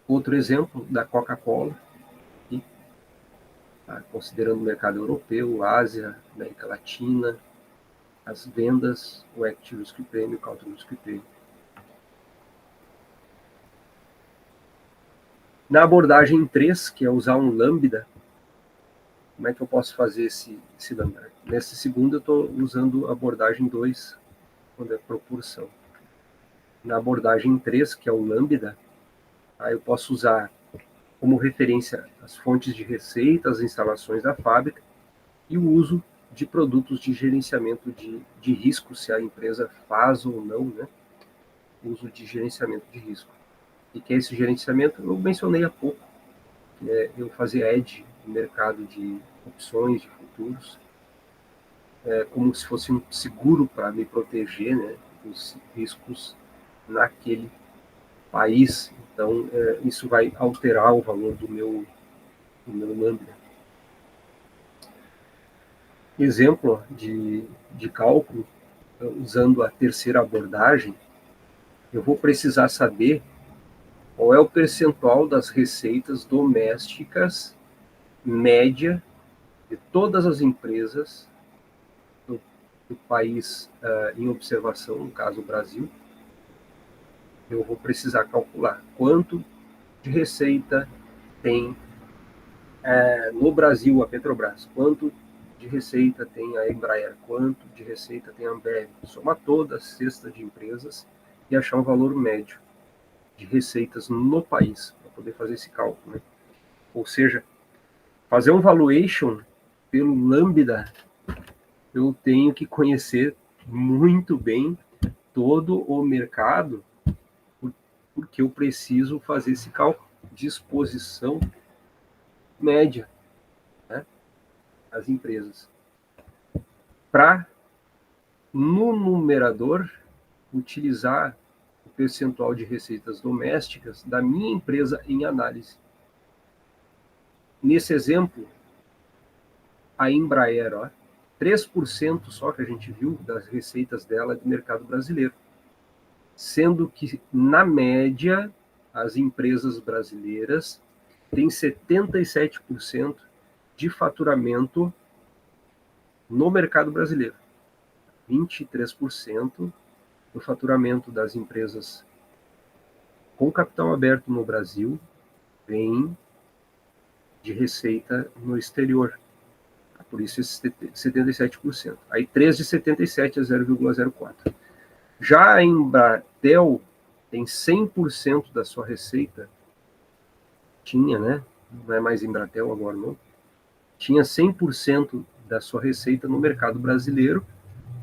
Outro exemplo da Coca-Cola, considerando o mercado europeu, Ásia, América Latina, as vendas, o Equity Risk Premium e o Country Risk Premium. Na abordagem 3, que é usar um lambda, como é que eu posso fazer esse lambda? Nesse segundo eu estou usando a abordagem 2, quando é proporção. Na abordagem 3, que é o lambda, eu posso usar como referência as fontes de receita, as instalações da fábrica e o uso de produtos de gerenciamento de risco, se a empresa faz ou não, né? Uso de gerenciamento de risco. E que é esse gerenciamento? Eu mencionei há pouco, que é eu fazer hedge no mercado de opções, de futuros, como se fosse um seguro para me proteger, né, dos riscos naquele país. Então, isso vai alterar o valor do meu lambda. Exemplo de cálculo, usando a terceira abordagem, eu vou precisar saber qual é o percentual das receitas domésticas média de todas as empresas do país em observação, no caso o Brasil. Eu vou precisar calcular quanto de receita tem no Brasil a Petrobras, quanto de receita tem a Embraer, quanto de receita tem a Ambev, somar toda a cesta de empresas e achar um valor médio de receitas no país, para poder fazer esse cálculo, né? Ou seja, fazer um valuation pelo lambda, eu tenho que conhecer muito bem todo o mercado, porque eu preciso fazer esse cálculo de exposição média, né, às empresas. Para no numerador, utilizar o percentual de receitas domésticas da minha empresa em análise. Nesse exemplo, a Embraer, 3% só que a gente viu das receitas dela do mercado brasileiro, sendo que, na média, as empresas brasileiras têm 77% de faturamento no mercado brasileiro. 23% do faturamento das empresas com capital aberto no Brasil vem de receita no exterior. Por isso esse 77%. Aí 3 de 77 é 0,04. Já a Embratel tem 100% da sua receita, tinha, né? Não é mais Embratel agora, não. Tinha 100% da sua receita no mercado brasileiro,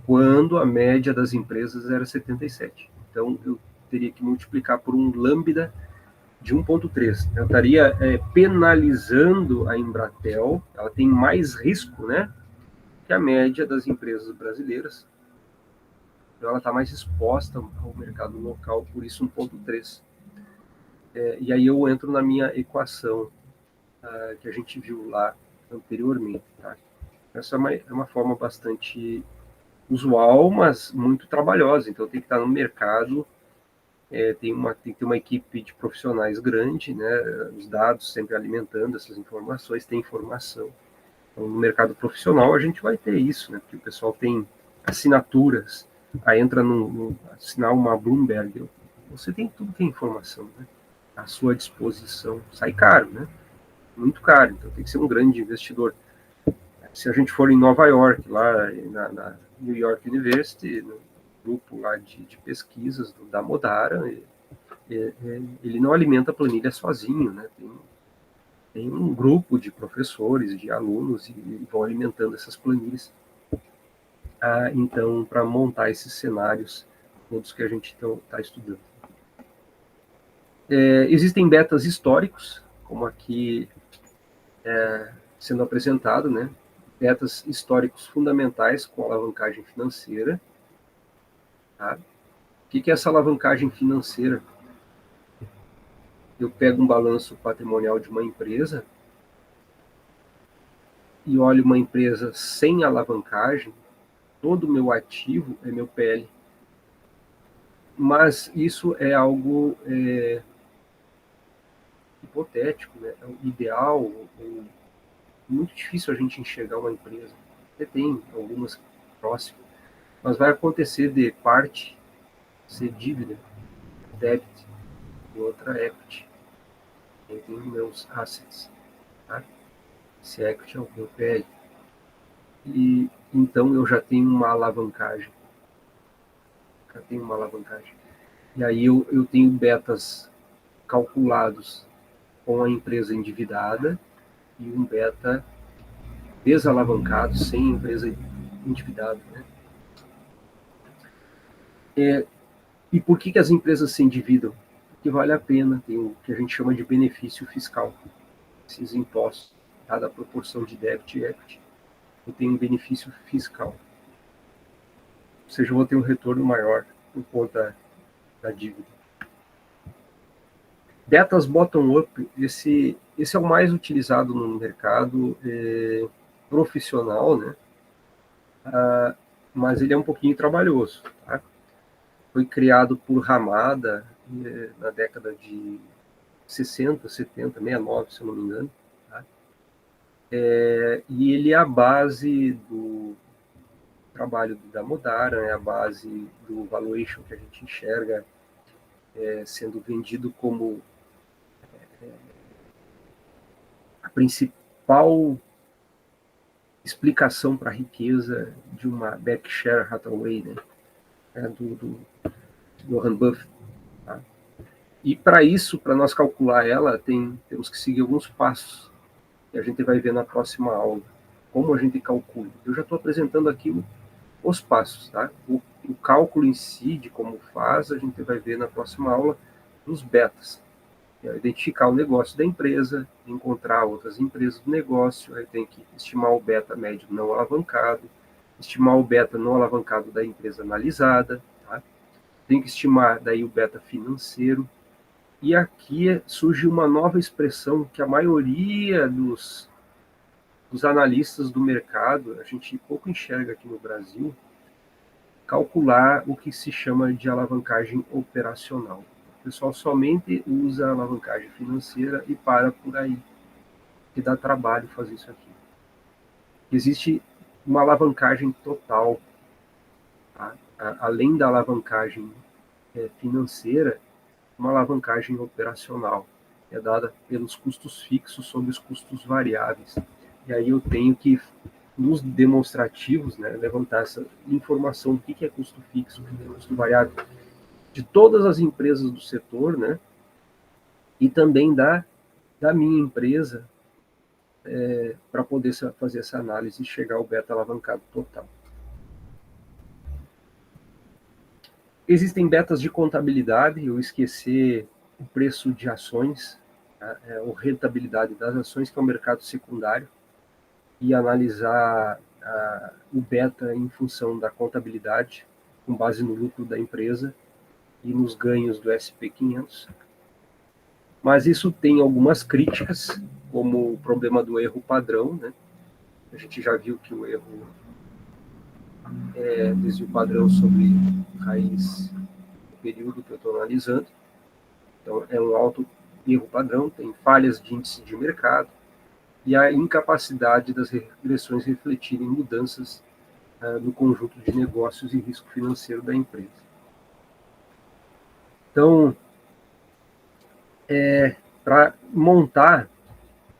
quando a média das empresas era 77. Então, eu teria que multiplicar por um lambda de 1,3. Eu estaria penalizando a Embratel, ela tem mais risco, né, que a média das empresas brasileiras. Então, ela está mais exposta ao mercado local, por isso 1,3. E aí eu entro na minha equação que a gente viu lá anteriormente. Tá? Essa é uma forma bastante usual, mas muito trabalhosa. Então, tem que estar no mercado, tem que ter uma equipe de profissionais grande, né? Os dados sempre alimentando essas informações, tem informação. Então, no mercado profissional, a gente vai ter isso, né? Porque o pessoal tem assinaturas, aí entra assinar uma Bloomberg, você tem tudo que é informação, né? À sua disposição. Sai caro, né? Muito caro, então tem que ser um grande investidor. Se a gente for em Nova York, lá na New York University, no grupo lá de pesquisas da Modara, ele não alimenta a planilha sozinho, né? Tem um grupo de professores, de alunos, e vão alimentando essas planilhas. Então, para montar esses cenários, todos que a gente está estudando. Existem betas históricos, como aqui sendo apresentado, né? Betas históricos fundamentais com alavancagem financeira. Tá? O que é essa alavancagem financeira? Eu pego um balanço patrimonial de uma empresa e olho uma empresa sem alavancagem, todo o meu ativo é meu PL. Mas isso é algo hipotético, né? É o ideal, muito difícil a gente enxergar uma empresa. Até tem algumas próximas, mas vai acontecer de parte ser dívida, débito, e outra equity. Eu tenho meus assets, tá? Esse equity é o meu PL. E então eu já tenho uma alavancagem. E aí eu tenho betas calculados com a empresa endividada e um beta desalavancado sem empresa endividada, né? E por que as empresas se endividam? Porque vale a pena, tem o que a gente chama de benefício fiscal. Esses impostos, dada a proporção de débito e equity, eu tenho um benefício fiscal. Ou seja, eu vou ter um retorno maior por conta da dívida. Betas bottom-up, esse é o mais utilizado no mercado profissional, né? Mas ele é um pouquinho trabalhoso. Tá? Foi criado por Ramada na década de 60, 70, 69, se eu não me engano. Tá? E ele é a base do trabalho da Modara, é a base do valuation que a gente enxerga sendo vendido como a principal explicação para a riqueza de uma Berkshire Hathaway, né? Do Warren Buffett. Tá? E para isso, para nós calcular ela, temos que seguir alguns passos que a gente vai ver na próxima aula. Como a gente calcula. Eu já estou apresentando aqui os passos. Tá? O cálculo em si, de como faz, a gente vai ver na próxima aula dos betas. Identificar o negócio da empresa, encontrar outras empresas do negócio, aí tem que estimar o beta médio não alavancado, estimar o beta não alavancado da empresa analisada, tá? Tenho que estimar daí o beta financeiro. E aqui surge uma nova expressão que a maioria dos analistas do mercado, a gente pouco enxerga aqui no Brasil, calcular o que se chama de alavancagem operacional. O pessoal somente usa a alavancagem financeira e para por aí, que dá trabalho fazer isso aqui. Existe uma alavancagem total, tá? Além da alavancagem financeira, uma alavancagem operacional, é dada pelos custos fixos sobre os custos variáveis. E aí eu tenho que, nos demonstrativos, né, levantar essa informação do que é custo fixo, o que é custo variável, de todas as empresas do setor, né, e também da minha empresa, para poder fazer essa análise e chegar ao beta alavancado total. Existem betas de contabilidade, eu esqueci o preço de ações, ou rentabilidade das ações, que é o mercado secundário, e analisar o beta em função da contabilidade, com base no lucro da empresa e nos ganhos do SP500. Mas isso tem algumas críticas, como o problema do erro padrão, né? A gente já viu que o erro é desvio padrão sobre raiz do período que eu estou analisando. Então, é um alto erro padrão, tem falhas de índice de mercado e a incapacidade das regressões refletirem mudanças no conjunto de negócios e risco financeiro da empresa. Então, para montar,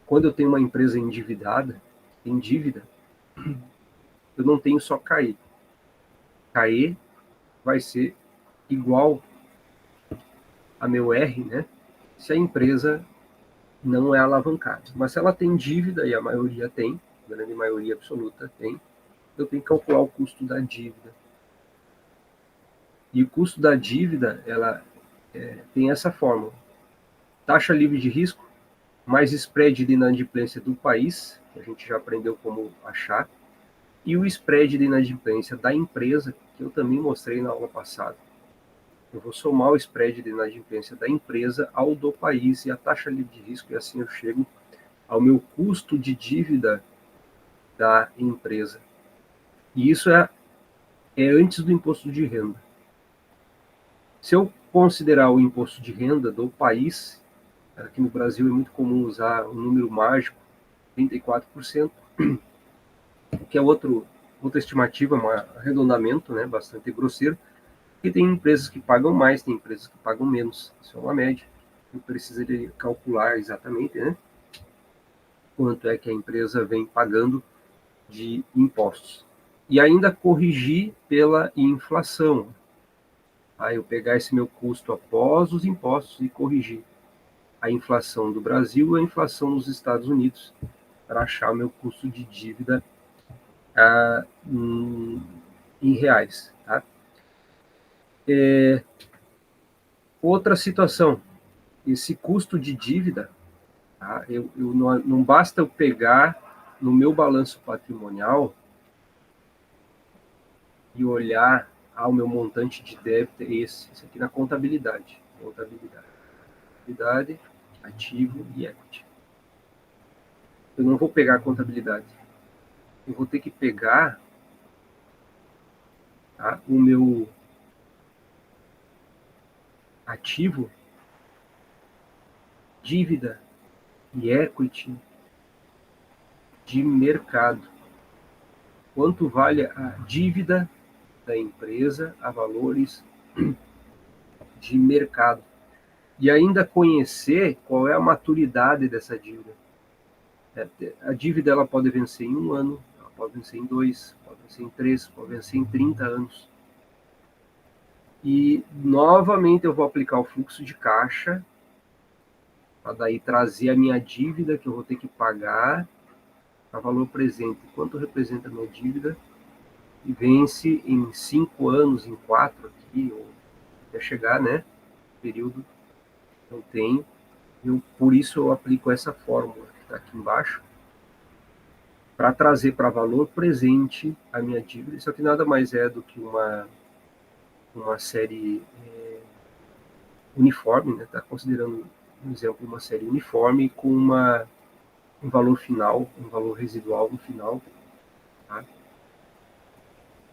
quando eu tenho uma empresa endividada, em dívida, eu não tenho só CAE. CAE vai ser igual a meu R, né? Se a empresa não é alavancada. Mas se ela tem dívida, e a maioria tem, a grande maioria absoluta tem, eu tenho que calcular o custo da dívida. E o custo da dívida, ela tem essa fórmula. Taxa livre de risco, mais spread de inadimplência do país, que a gente já aprendeu como achar, e o spread de inadimplência da empresa, que eu também mostrei na aula passada. Eu vou somar o spread de inadimplência da empresa ao do país e a taxa livre de risco, e assim eu chego ao meu custo de dívida da empresa. E isso é antes do imposto de renda. Se eu considerar o imposto de renda do país, aqui no Brasil é muito comum usar o número mágico, 34%, que é outra estimativa, um arredondamento, né, bastante grosseiro, e tem empresas que pagam mais, tem empresas que pagam menos. Isso é uma média. Eu precisaria calcular exatamente, né, quanto é que a empresa vem pagando de impostos. E ainda corrigir pela inflação. Aí eu pegar esse meu custo após os impostos e corrigir a inflação do Brasil e a inflação nos Estados Unidos para achar o meu custo de dívida em reais. Tá? Outra situação, esse custo de dívida, tá? Não basta eu pegar no meu balanço patrimonial e olhar o meu montante de débito é esse aqui na contabilidade. Contabilidade, ativo e equity. Eu não vou pegar a contabilidade. Eu vou ter que pegar, tá, o meu ativo, dívida e equity de mercado. Quanto vale a dívida da empresa a valores de mercado. E ainda conhecer qual é a maturidade dessa dívida. A dívida ela pode vencer em 1 ano, ela pode vencer em 2, pode vencer em 3, pode vencer em 30 anos. E, novamente, eu vou aplicar o fluxo de caixa para daí trazer a minha dívida que eu vou ter que pagar a valor presente. Quanto representa a minha dívida? E vence em 5 anos, em 4 aqui, ou até chegar, né? Período que eu tenho. Por isso eu aplico essa fórmula que está aqui embaixo. para trazer para valor presente a minha dívida. Isso aqui nada mais é do que uma série uniforme, né? Está considerando, por exemplo, uma série uniforme com um valor final, um valor residual no final, tá?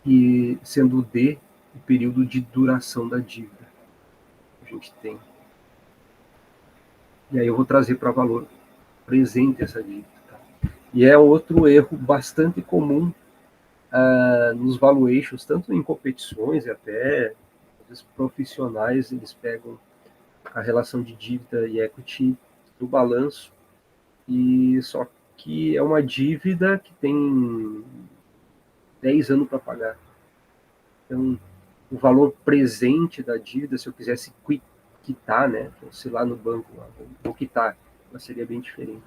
E sendo o D o período de duração da dívida que a gente tem. E aí eu vou trazer para valor presente essa dívida. Tá? E é outro erro bastante comum nos valuations, tanto em competições e até os profissionais, eles pegam a relação de dívida e equity do balanço, e só que é uma dívida que tem 10 anos para pagar. Então, o valor presente da dívida, se eu quisesse quitar, né, se lá no banco, vou quitar, mas seria bem diferente.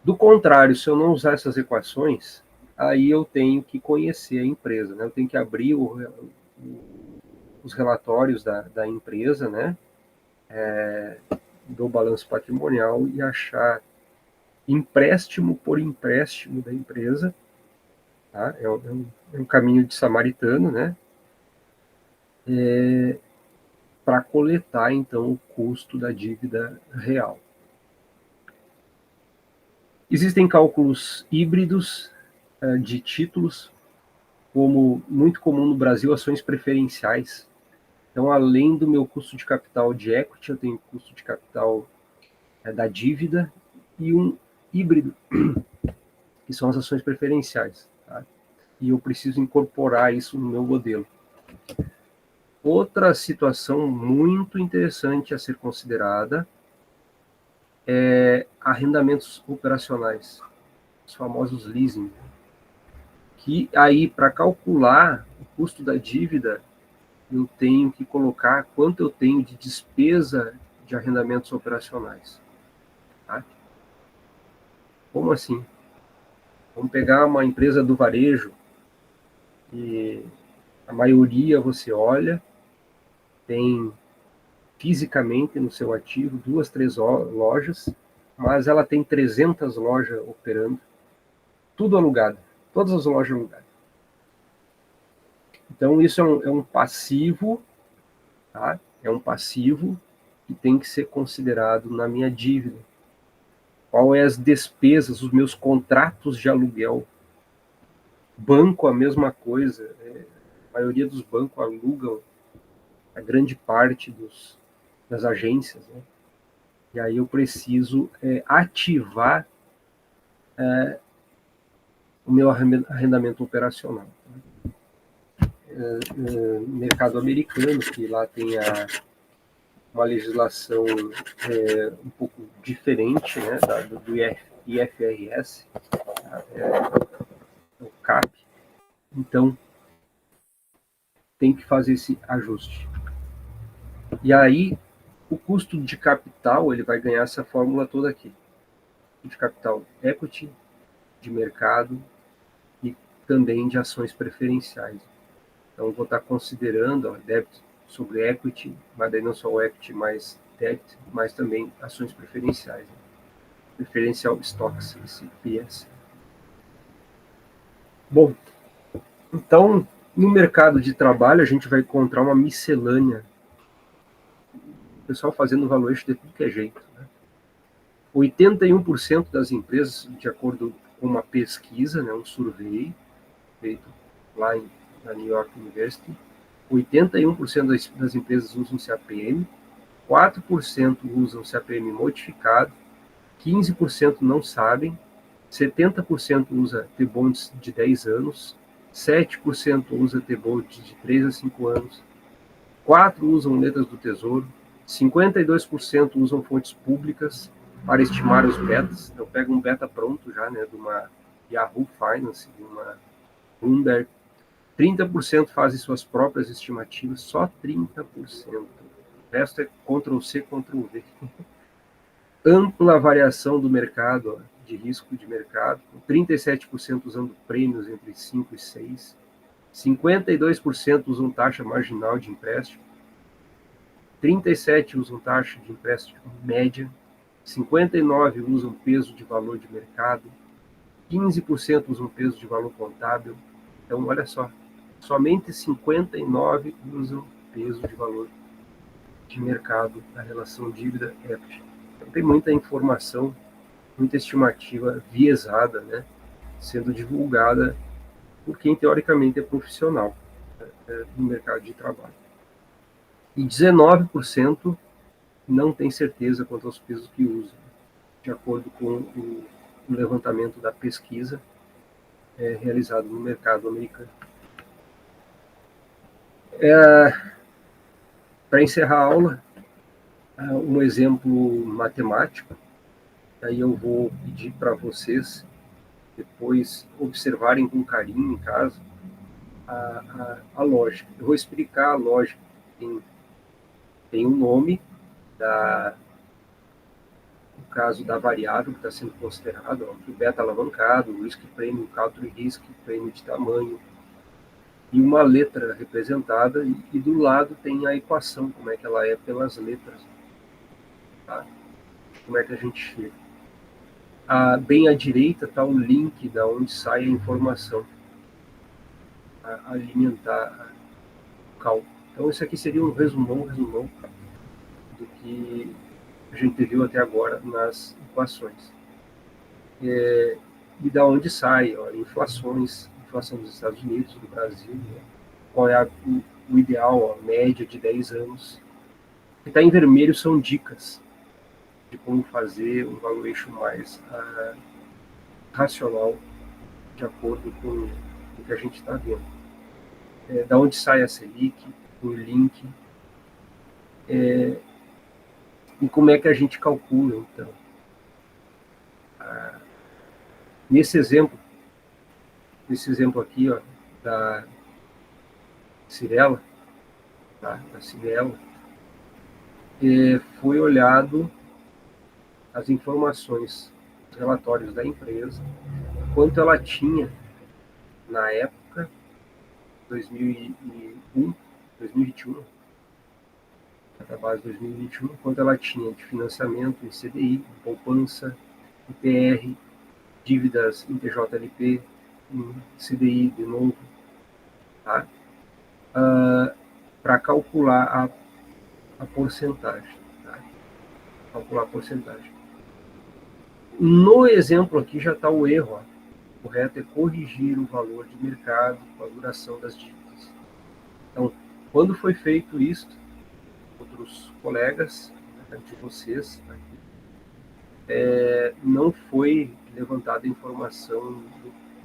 Do contrário, se eu não usar essas equações, aí eu tenho que conhecer a empresa, né? Eu tenho que abrir os relatórios da empresa, né? Do balanço patrimonial e achar empréstimo por empréstimo da empresa, tá? É um caminho de samaritano, né? Para coletar, então, o custo da dívida real. Existem cálculos híbridos de títulos, como muito comum no Brasil, ações preferenciais. Então, além do meu custo de capital de equity, eu tenho custo de capital da dívida e um híbrido, que são as ações preferenciais. Tá? E eu preciso incorporar isso no meu modelo. Outra situação muito interessante a ser considerada é arrendamentos operacionais, os famosos leasing, que aí, para calcular o custo da dívida, eu tenho que colocar quanto eu tenho de despesa de arrendamentos operacionais. Tá? Como assim? Vamos pegar uma empresa do varejo, e a maioria você olha, tem fisicamente no seu ativo 2, 3 lojas, mas ela tem 300 lojas operando, tudo alugado, todas as lojas alugadas. Então isso é um passivo, tá? É um passivo que tem que ser considerado na minha dívida. Qual é as despesas, os meus contratos de aluguel? Banco, a mesma coisa. A maioria dos bancos alugam a grande parte das agências, né? E aí eu preciso ativar o meu arrendamento operacional. Mercado americano, que lá tem uma legislação um pouco diferente, né, do IFRS, o CAP. Então, tem que fazer esse ajuste. E aí, o custo de capital, ele vai ganhar essa fórmula toda aqui. De capital equity, de mercado e também de ações preferenciais. Então, vou estar considerando débito sobre equity, mas daí não só o equity, mas debt, mas também ações preferenciais. Né? Preferencial Stocks, esse PS. Bom, então, no mercado de trabalho, a gente vai encontrar uma miscelânea. O pessoal fazendo valuation de tudo que é jeito. Né? 81% das empresas, de acordo com uma pesquisa, né, um survey feito lá na New York University, 81% das empresas usam CAPM, 4% usam CAPM modificado, 15% não sabem, 70% usa T-bonds de 10 anos, 7% usa T-bonds de 3 a 5 anos, 4% usam letras do Tesouro, 52% usam fontes públicas para estimar os betas. Eu pego um beta pronto já, né, de uma Yahoo Finance, de uma Bloomberg. 30% fazem suas próprias estimativas, só 30%. O resto é Ctrl+C, Ctrl+V. Ampla variação do mercado, de risco de mercado, 37% usando prêmios entre 5 e 6, 52% usam taxa marginal de empréstimo, 37% usam taxa de empréstimo média, 59% usam peso de valor de mercado, 15% usam peso de valor contábil. Então, olha só, somente 59 usam peso de valor de mercado da relação dívida-equity. Então, tem muita informação, muita estimativa viesada, né, sendo divulgada por quem teoricamente é profissional no mercado de trabalho. E 19% não tem certeza quanto aos pesos que usam, de acordo com o levantamento da pesquisa realizado no mercado americano. Para encerrar a aula, um exemplo matemático. Aí eu vou pedir para vocês depois observarem com carinho em casa a lógica. Eu vou explicar a lógica. Tem um nome no caso da variável que está sendo considerada, o beta alavancado, o risk premium, o country risk, prêmio de tamanho, e uma letra representada, e do lado tem a equação, como é que ela é pelas letras. Tá? Como é que a gente chega? Bem à direita está o link da onde sai a informação, a alimentar o cálculo. Então, isso aqui seria um resumão do que a gente viu até agora nas equações. E da onde sai, inflação dos Estados Unidos, do Brasil, né? Qual é o ideal, a média de 10 anos. O que está em vermelho são dicas de como fazer um valuation mais racional, de acordo com o que a gente está vendo. Da onde sai a Selic, o link, e como é que a gente calcula, então. Nesse exemplo aqui, da Cirela, foi olhado as informações, os relatórios da empresa, quanto ela tinha na época, 2021, a base 2021, quanto ela tinha de financiamento em CDI, poupança, IPR, dívidas em TJLP, em CDI de novo, tá? Para calcular a porcentagem. Tá? Calcular a porcentagem. No exemplo aqui já está o erro. O correto é corrigir o valor de mercado com a duração das dívidas. Então, quando foi feito isso, outros colegas de vocês, não foi levantada a informação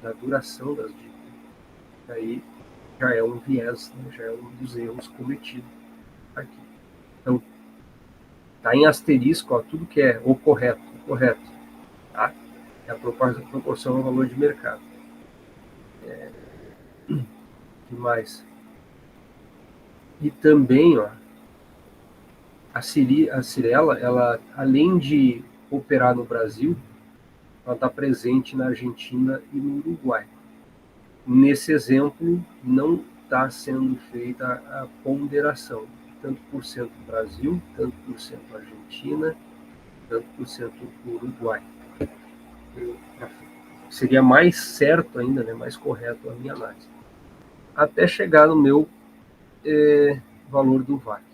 da duração das dívidas. Aí já é um viés, né? Já é um dos erros cometidos aqui. Então, está em asterisco, tudo que é o correto, tá? É a proporção ao valor de mercado. Que mais? E também, a Cirela, ela, além de operar no Brasil, ela está presente na Argentina e no Uruguai. Nesse exemplo, não está sendo feita a ponderação, tanto por cento Brasil, tanto por cento Argentina, tanto por cento Uruguai. Seria mais certo ainda, né, mais correto a minha análise. Até chegar no meu valor do VAC.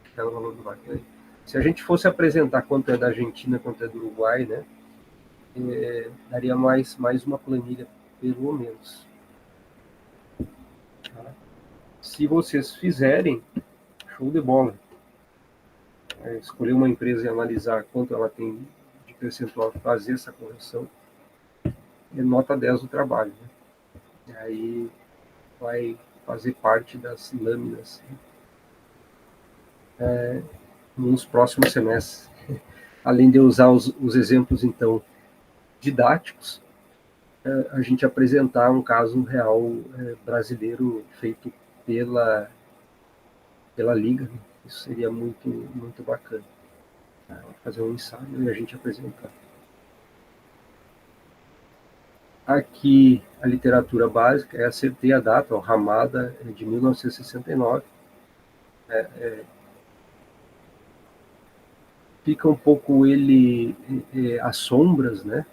Chegar no valor do VAC. Se a gente fosse apresentar quanto é da Argentina, quanto é do Uruguai, né, daria mais uma planilha, pelo menos. Tá? Se vocês fizerem, show de bola. Escolher uma empresa e analisar quanto ela tem de percentual, fazer essa correção, é nota 10 do trabalho. Né? E aí vai fazer parte das lâminas nos próximos semestres. Além de usar os exemplos, então, didáticos, a gente apresentar um caso real brasileiro feito pela Liga. Né? Isso seria muito, muito bacana. Fazer um ensaio e a gente apresentar. Aqui, a literatura básica, acertei a data, Ramada, de 1969. Fica um pouco às sombras, né?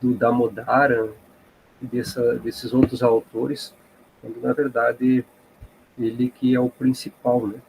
do Damodaran, desses outros autores, quando na verdade ele que é o principal, né?